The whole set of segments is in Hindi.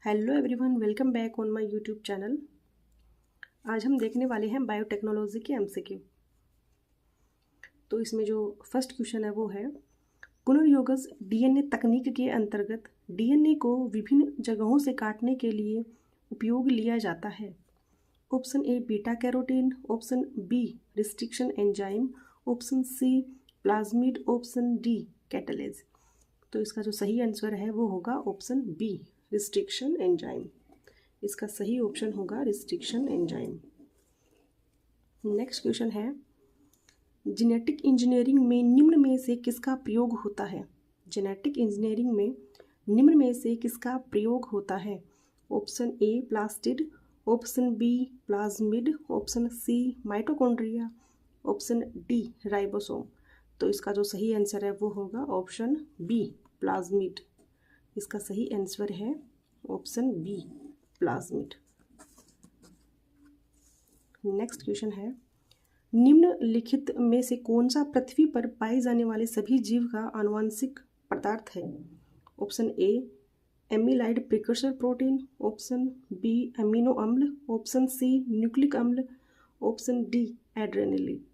Hello everyone, welcome back on my YouTube channel. आज हम देखने वाले हैं बायोटेक्नोलॉजी के एमसीक्यू। तो इसमें जो फर्स्ट क्वेश्चन है वो है, पुनर्योगज डीएनए तकनीक के अंतर्गत डीएनए को विभिन्न जगहों से काटने के लिए उपयोग लिया जाता है। Option A beta carotene, option B restriction enzyme, option C plasmid, option D catalase. तो इसका जो सही आंसर है वो होगा ऑप्शन बी रिस्ट्रिक्शन एंजाइम। इसका सही ऑप्शन होगा रिस्ट्रिक्शन एंजाइम। नेक्स्ट क्वेश्चन है, जेनेटिक इंजीनियरिंग में निम्न में से किसका प्रयोग होता है? जेनेटिक इंजीनियरिंग में निम्न में से किसका प्रयोग होता है? Option A plastid, option B plasmid, option C mitochondria, option D ribosome. तो इसका जो सही आंसर है वो होगा ऑप्शन बी प्लाज्मिड। इसका सही आंसर है option B plasmid. Next question है, निम्नलिखित में से कौन सा पृथ्वी पर पाए जाने वाले सभी जीव का आनुवंशिक पदार्थ है? Option a amyloid precursor protein, option b amino अम्ल, ऑप्शन सी न्यूक्लिक अम्ल, ऑप्शन डी एड्रेनलिन।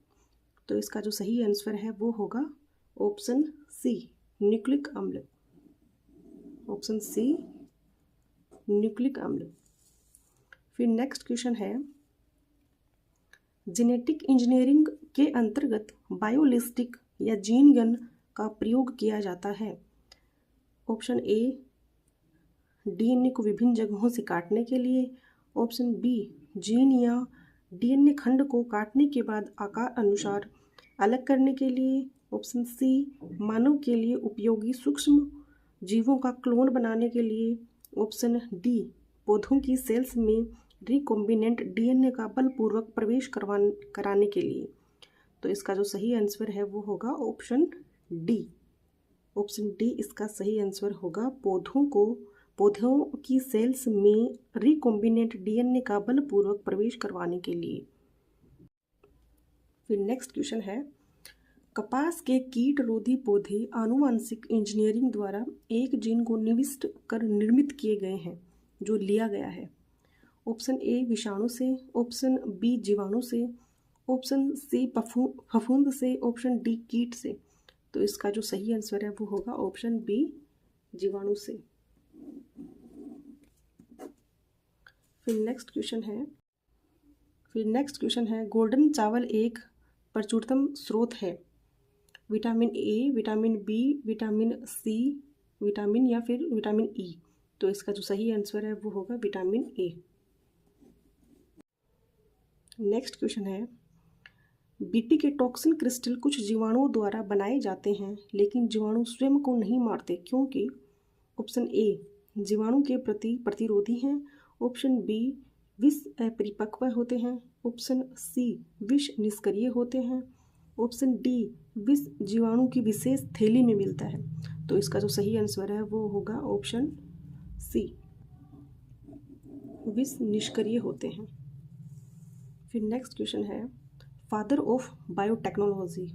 तो इसका जो सही आंसर है वो होगा ऑप्शन सी न्यूक्लिक अम्ल। ऑप्शन सी न्यूक्लिक अम्ल। फिर नेक्स्ट क्वेश्चन है, जेनेटिक इंजीनियरिंग के अंतर्गत बायोलिस्टिक या जीन गन का प्रयोग किया जाता है। ऑप्शन ए डीएनए को विभिन्न जगहों से काटने के लिए, ऑप्शन बी जीन या डीएनए खंड को काटने के बाद आकार अनुसार अलग करने के लिए, ऑप्शन सी मानव के लिए उपयोगी सूक्ष्म जीवों का क्लोन बनाने के लिए, ऑप्शन डी पौधों की सेल्स में रिकॉम्बिनेंट डीएनए का बलपूर्वक प्रवेश कराने के लिए। तो इसका जो सही आंसर है वो होगा ऑप्शन डी। ऑप्शन डी इसका सही आंसर होगा, पौधों की सेल्स में रिकॉम्बिनेंट डीएनए का बलपूर्वक प्रवेश करवाने के लिए। फिर नेक्स्ट क्वेश्चन है, कपास के कीट रोधी पौधे आनुवंशिक इंजीनियरिंग द्वारा एक जीन को निविष्ट कर निर्मित किए गए हैं जो लिया गया है। ऑप्शन ए विषाणु से, ऑप्शन बी जीवाणु से, ऑप्शन सी फफूंद से, ऑप्शन डी कीट से। तो इसका जो सही आंसर है वो होगा ऑप्शन बी जीवाणु से। फिर नेक्स्ट क्वेश्चन है, गोल्डन चावल एक प्रचुरतम स्रोत है। Vitamin A, vitamin B, vitamin C, vitamin या फिर विटामिन ई। तो इसका जो सही आंसर है वो होगा विटामिन ए। नेक्स्ट क्वेश्चन है, बीटी के टॉक्सिन क्रिस्टल कुछ जीवाणुओं द्वारा बनाए जाते हैं लेकिन जीवाणु स्वयं को नहीं मारते क्योंकि? ऑप्शन ए जीवाणु के प्रति प्रतिरोधी हैं, ऑप्शन बी विष अपरिपक्व होते हैं, ऑप्शन सी विष निष्क्रिय होते हैं, ऑप्शन डी विष जीवाणु की विशेष थैली में मिलता है। तो इसका जो सही आंसर है वो होगा ऑप्शन सी विष निष्क्रिय होते हैं। फिर नेक्स्ट क्वेश्चन है, father of biotechnology.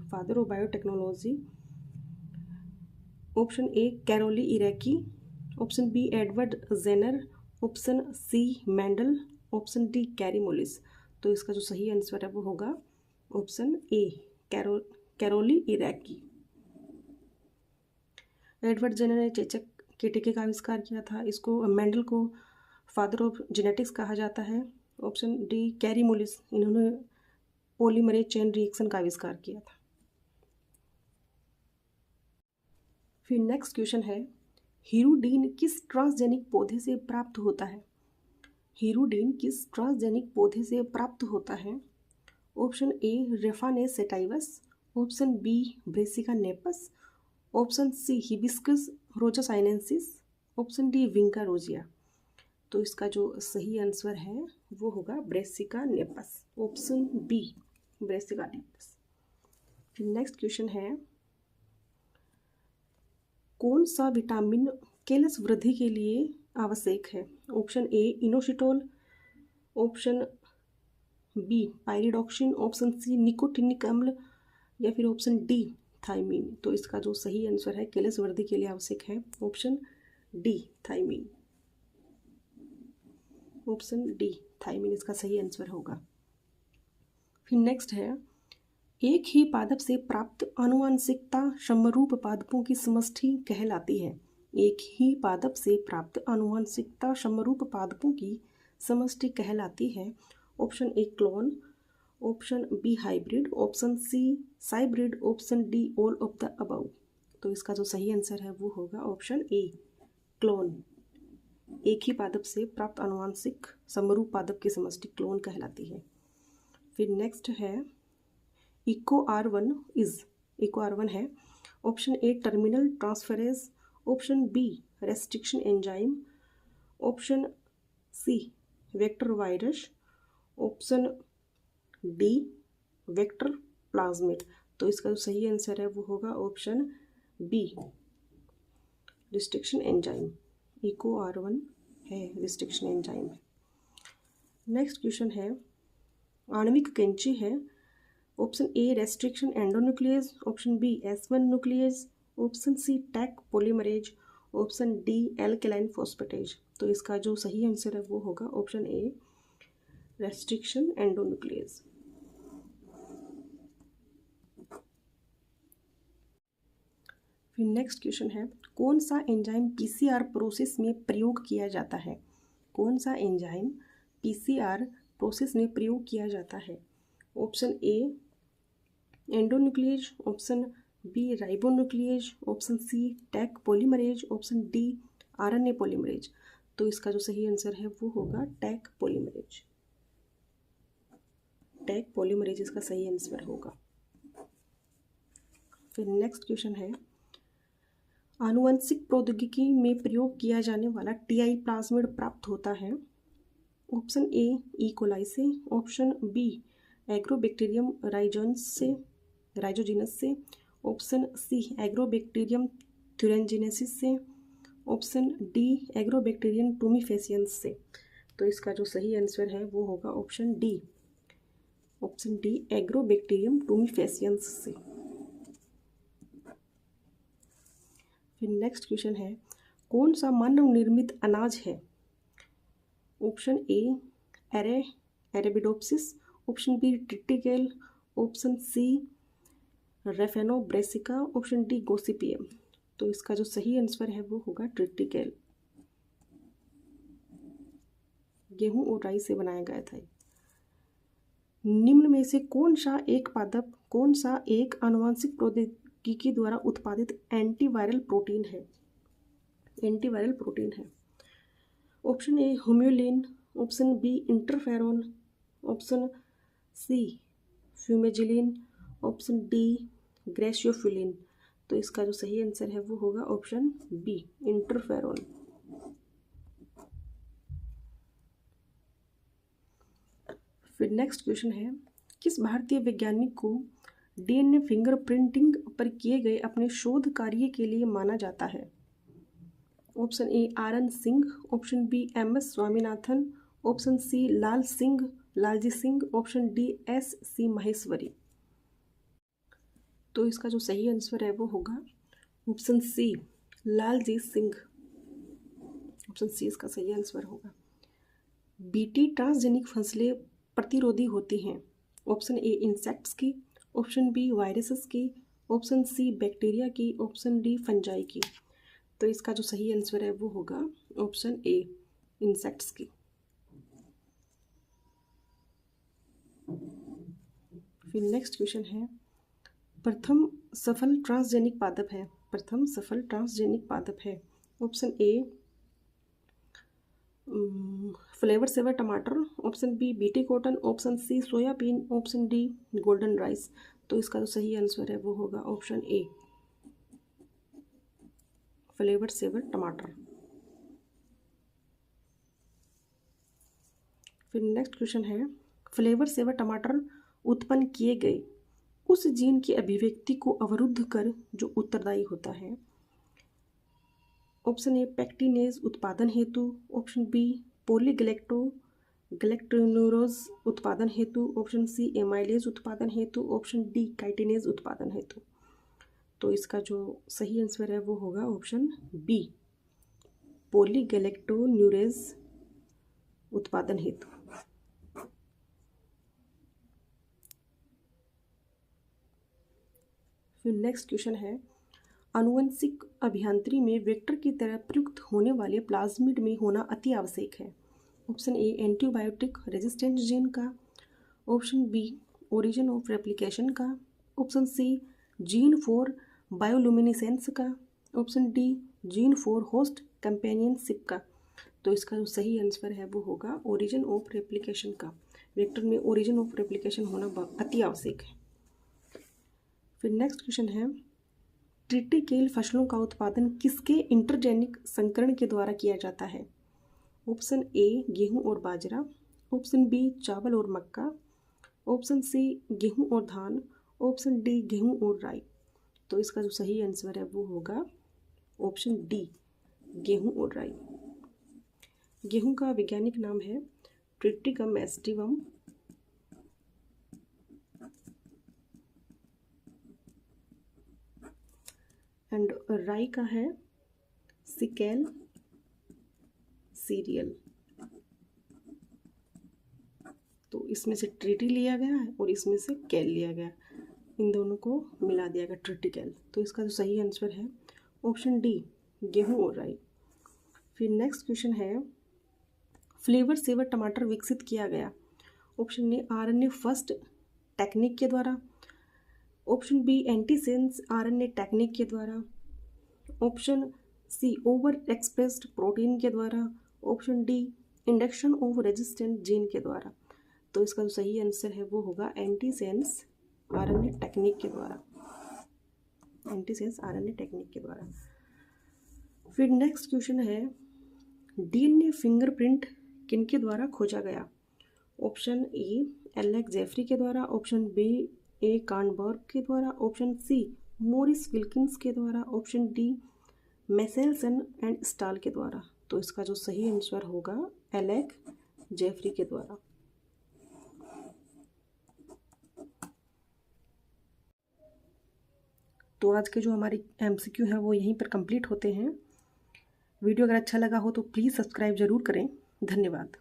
Option a Karoly Ereky, option b Edward Jenner, option c Mendel, option d Kary Mullis. तो इसका जो सही आंसर है वो होगा option a Karoly Ereky. Edward Jenner ने चेचक के टीके का आविष्कार किया था। इसको मेंडल को फादर ऑफ जेनेटिक्स कहा जाता है। ऑप्शन डी कैरी मोलिस, इन्होंने पॉलीमरेज चेन रिएक्शन का आविष्कार किया था। फिर नेक्स्ट क्वेश्चन है, हीरोडीन किस ट्रांसजेनिक पौधे से प्राप्त होता है? हीरोडीन किस ट्रांसजेनिक पौधे से प्राप्त होता है? Option a Raphanus sativus, option b Brassica napus, option c hibiscus rosa sinensis, option d Vinca rosea. तो इसका जो सही आंसर है वो होगा Brassica napus. Option b Brassica napus. फिर नेक्स्ट क्वेश्चन है, कौन सा विटामिन केलस वृद्धि के लिए आवश्यक है? Option A inositol, option B pyridoxine, option C nicotinic अम्ल या फिर ऑप्शन डी थायमीन। तो इसका जो सही आंसर है केलस वृद्धि के लिए आवश्यक है option D thiamine. Option D thiamine इसका सही आंसर होगा। फिर नेक्स्ट है, एक ही पादप से प्राप्त आनुवंशिकता समरूप पादपों की समष्टि कहलाती है। एक ही पादप से प्राप्त आनुवंशिकता समरूप पादपों की समष्टि कहलाती है। Option A clone, option B hybrid, option C cybrid, option D all of the above. तो इसका जो सही आंसर है वो होगा ऑप्शन ए क्लोन। एक ही पादप से प्राप्त आनुवंशिक समरूप पादप की समष्टि क्लोन कहलाती है। फिर नेक्स्ट है, इको आर वन है। Option A terminal transferase, option B restriction enzyme, option C vector virus, option D vector plasmid. तो इसका जो सही आंसर है वो होगा option B restriction enzyme. Eco R1 है रिस्ट्रिक्शन एंजाइम है। नेक्स्ट क्वेश्चन है, आणविक कैंची है। Option A restriction endonuclease, option B S1 nuclease, option C tech polymerase, option D alkaline phosphatase. तो इसका जो सही आंसर है वो होगा ऑप्शन ए रेस्ट्रिक्शन एंडोन्यूक्लियस। फिर नेक्स्ट क्वेश्चन है, कौन सा एंजाइम PCR प्रोसेस में प्रयोग किया जाता है? कौन सा एंजाइम PCR प्रोसेस में प्रयोग किया जाता है? Option A endonuclease, option B ribonuclease, option C tech polymerase, option D RNA polymerase. तो इसका जो सही आंसर है वो होगा टैक पॉलीमरेज। टैक पॉलीमरेज इसका सही आंसर होगा। फिर नेक्स्ट क्वेश्चन है, आनुवंशिक प्रौद्योगिकी में प्रयोग किया जाने वाला TI प्लाज्मिड प्राप्त होता है। ऑप्शन ए ई कोलाई से, ऑप्शन बी एग्रोबैक्टीरियम राइजोजिनस से, ऑप्शन सी एग्रोबैक्टीरियम थ्यूरेंजिनेसिस से, ऑप्शन डी एग्रोबैक्टीरियम टूमीफेसियंस से। तो इसका जो सही आंसर है वो होगा ऑप्शन डी एग्रोबैक्टीरियम टूमीफेसियंस से। फिर नेक्स्ट क्वेश्चन है, कौन सा मानव निर्मित अनाज है? Option A Arabidopsis, option B triticale, option C Raphanobrassica, option D Gossypium. तो इसका जो सही आंसर है वो होगा ट्रिटिकेल। गेहूं और राई से बनाया गया था। निम्न में से कौन सा एक आनुवंशिक प्रौद्योगिकी द्वारा उत्पादित एंटीवायरल प्रोटीन है? Option A homeolin, option B interferon, option C fumagillin, option D graciophilin. तो इसका जो सही आंसर है वो होगा ऑप्शन बी इंटरफेरोन। फिर नेक्स्ट क्वेश्चन है, किस भारतीय वैज्ञानिक को DNA फिंगरप्रिंटिंग पर किए गए अपने शोध कार्य के लिए माना जाता है? Option A RN Singh, option B MS Swaminathan, option C Lalji Singh, option D SC Maheshwari. तो इसका जो सही आंसर है वो होगा option C Lalji Singh. Option C इसका सही आंसर होगा। BT ट्रांसजेनिक फसलें प्रतिरोधी होती हैं। ऑप्शन ए इंसेक्ट्स की, ऑप्शन बी वायरसेस की, ऑप्शन सी बैक्टीरिया की, ऑप्शन डी फंजाई की। तो इसका जो सही आंसर है वो होगा ऑप्शन ए इंसेक्ट्स की। फिर नेक्स्ट क्वेश्चन है, प्रथम सफल ट्रांसजेनिक पादप है। ऑप्शन ए फ्लेवर सेवर टमाटर, option B BT cotton, option C soybean, option D golden rice. तो इसका जो सही आंसर है वो होगा ऑप्शन ए फ्लेवर सेवर टमाटर। फिर नेक्स्ट क्वेश्चन है, फ्लेवर सेवर टमाटर उत्पन्न किए गए उस जीन की अभिव्यक्ति को अवरुद्ध कर जो उत्तरदायी होता है। ऑप्शन ए पैक्टिनेज उत्पादन हेतु, ऑप्शन बी पॉलीगैलेक्टोन्यूरोज उत्पादन हेतु, ऑप्शन सी एमाइलेज उत्पादन हेतु, ऑप्शन डी काइटिनेज उत्पादन हेतु। तो इसका जो सही आंसर है वो होगा ऑप्शन बी पॉलीगैलेक्टोन्यूरेज उत्पादन हेतु। फिर नेक्स्ट क्वेश्चन है, आनुवंशिक अभियांत्रिकी में वेक्टर की तरह प्रयुक्त होने वाले प्लाज्मिड में होना अति आवश्यक है। Option A antibiotic resistant gene का, option B origin of replication का, option C gene for bioluminescence का, option D gene for host companionship का। तो इसका जो सही आंसर है वो होगा ओरिजिन ऑफ रेप्लिकेशन का। वेक्टर में ओरिजिन ऑफ रेप्लिकेशन होना अति आवश्यक है। फिर नेक्स्ट क्वेश्चन है, ट्रिटिकेल फसलों का उत्पादन किसके इंटरजेनिक संकरण के द्वारा किया जाता है। ऑप्शन ए गेहूं और बाजरा, ऑप्शन बी चावल और मक्का, ऑप्शन सी गेहूं और धान, ऑप्शन डी गेहूं और राई। तो इसका जो सही आंसर है वो होगा ऑप्शन डी गेहूं और राई। गेहूं का वैज्ञानिक नाम है ट्रिटिकम एस्टिवम, एंड राई का है सिकेल सीरियल। तो इसमें से ट्रिटी लिया गया है और इसमें से कैल लिया गया, इन दोनों को मिला दिया गया ट्रिटिकल। तो इसका जो सही आंसर है ऑप्शन डी गेहूं और राई। फिर नेक्स्ट क्वेश्चन है, फ्लेवर सेवर टमाटर विकसित किया गया। Option A RNA first technique के द्वारा, option B antisense RNA technique के द्वारा, option C over expressed protein के द्वारा, option D induction of resistant gene के द्वारा। तो इसका जो सही आंसर है वो होगा एंटीसेंस आरएनए टेक्निक के द्वारा, एंटीसेंस आरएनए टेक्निक के द्वारा। फिर नेक्स्ट क्वेश्चन है, डीएनए फिंगरप्रिंट किनके द्वारा खोजा गया। ऑप्शन ए एलेक्स जेफरी के द्वारा, ऑप्शन बी ए कार्नबर्ग के द्वारा, ऑप्शन सी मोरिस विल्किंस के द्वारा, ऑप्शन डी मैसेल्सन एंड स्टाल के द्वारा। तो इसका जो सही आंसर होगा एलेक्स जेफरी के द्वारा। तो आज के जो हमारे एमसीक्यू हैं वो यहीं पर कंप्लीट होते हैं। वीडियो अगर अच्छा लगा हो तो प्लीज़ सब्सक्राइब ज़रूर करें। धन्यवाद।